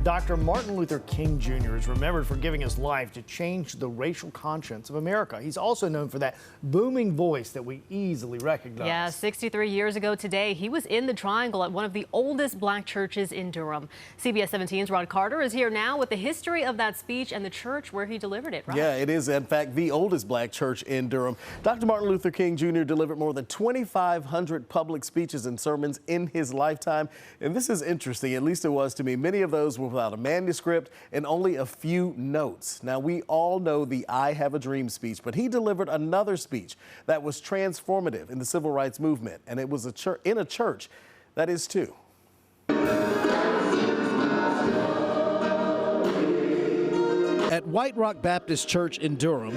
Dr. Martin Luther King Jr. is remembered for giving his life to change the racial conscience of America. He's also known for that booming voice that we easily recognize. Yeah, 63 years ago today, he was in the Triangle at one of the oldest black churches in Durham. CBS 17's Rod Carter is here now with the history of that speech and the church where he delivered it. Right? Yeah, it is, in fact, the oldest black church in Durham. Dr. Martin Luther King Jr. delivered more than 2,500 public speeches and sermons in his lifetime. And this is interesting, at least it was to me. Many of those were without a manuscript and only a few notes. Now, we all know the I Have a Dream speech, but he delivered another speech that was transformative in the civil rights movement, and it was in a church that is too. At White Rock Baptist Church in Durham,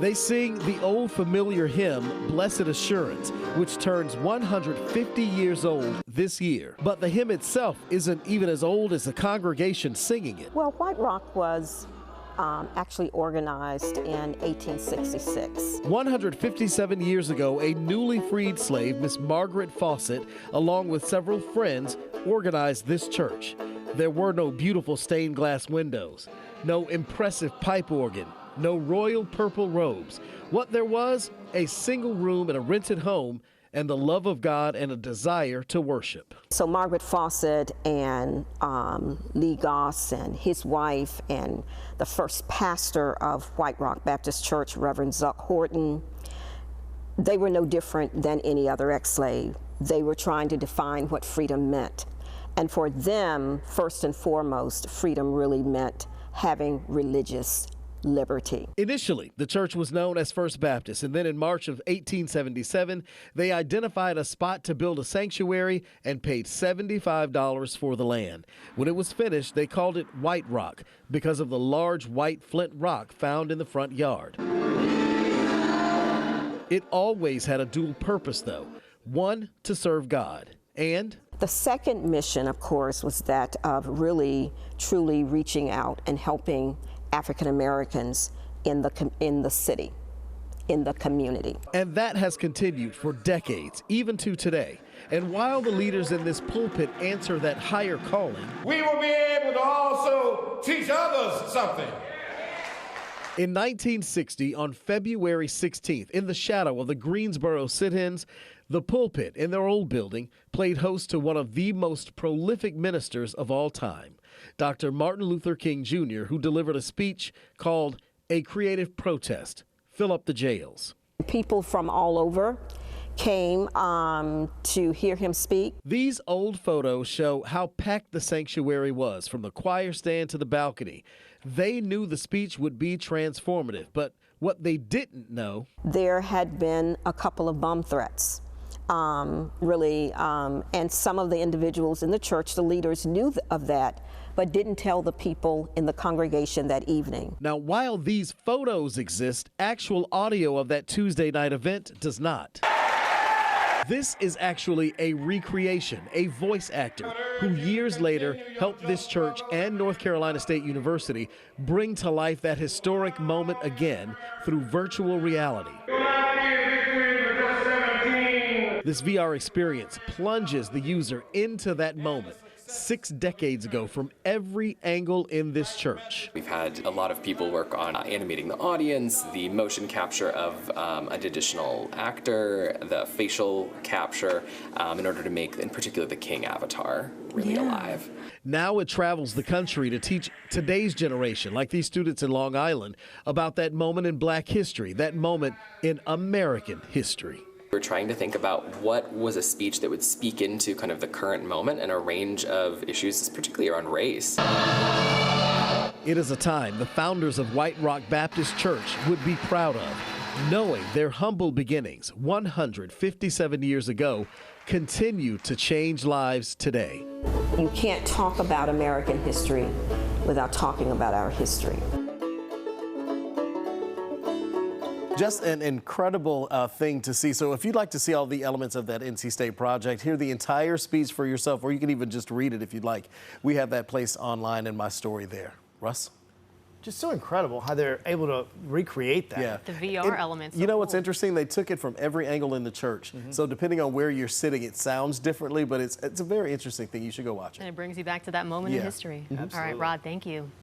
they sing the old familiar hymn, Blessed Assurance, which turns 150 years old this year. But the hymn itself isn't even as old as the congregation singing it. Well, White Rock was actually organized in 1866. 157 years ago, a newly freed slave, Miss Margaret Fawcett, along with several friends, organized this church. There were no beautiful stained glass windows, no impressive pipe organ, no royal purple robes. What there was, a single room in a rented home, and the love of God and a desire to worship. So Margaret Fawcett and Lee Goss and his wife and the first pastor of White Rock Baptist Church, Reverend Zuck Horton, they were no different than any other ex-slave. They were trying to define what freedom meant. And for them, first and foremost, freedom really meant having religious liberty. Initially, the church was known as First Baptist, and then in March of 1877, they identified a spot to build a sanctuary and paid $75 for the land. When it was finished, they called it White Rock because of the large white flint rock found in the front yard. It always had a dual purpose, though. One, to serve God, and the second mission, of course, was that of really, truly reaching out and helping African Americans in the city, in the community. And that has continued for decades, even to today. And while the leaders in this pulpit answer that higher calling, we will be able to also teach others something. In 1960, on February 16th, in the shadow of the Greensboro sit-ins, the pulpit in their old building played host to one of the most prolific ministers of all time, Dr. Martin Luther King Jr., who delivered a speech called A Creative Protest, Fill Up the Jails. People from all over came to hear him speak. These old photos show how packed the sanctuary was, from the choir stand to the balcony. They knew the speech would be transformative, but what they didn't know, there had been a couple of bomb threats. And some of the individuals in the church, the leaders, knew of that, but didn't tell the people in the congregation that evening. Now, while these photos exist, actual audio of that Tuesday night event does not. This is actually a recreation, a voice actor who years later helped this church and North Carolina State University bring to life that historic moment again through virtual reality. This VR experience plunges the user into that moment 6 decades ago from every angle in this church. We've had a lot of people work on animating the audience, the motion capture of an additional actor, the facial capture, in order to make, in particular, the King avatar really alive. Now it travels the country to teach today's generation, like these students in Long Island, about that moment in Black history, that moment in American history. We're trying to think about what was a speech that would speak into kind of the current moment and a range of issues, particularly around race. It is a time the founders of White Rock Baptist Church would be proud of, knowing their humble beginnings 157 years ago continue to change lives today. You can't talk about American history without talking about our history. Just an incredible thing to see. So if you'd like to see all the elements of that NC State project, hear the entire speech for yourself, or you can even just read it if you'd like. We have that placed online in my story there. Russ? Just so incredible how they're able to recreate that. Yeah. The VR elements. You know what's interesting? They took it from every angle in the church. So depending on where you're sitting, it sounds differently, but it's a very interesting thing. You should go watch it. And it brings you back to that moment in Yeah. history. All right, Rod, thank you.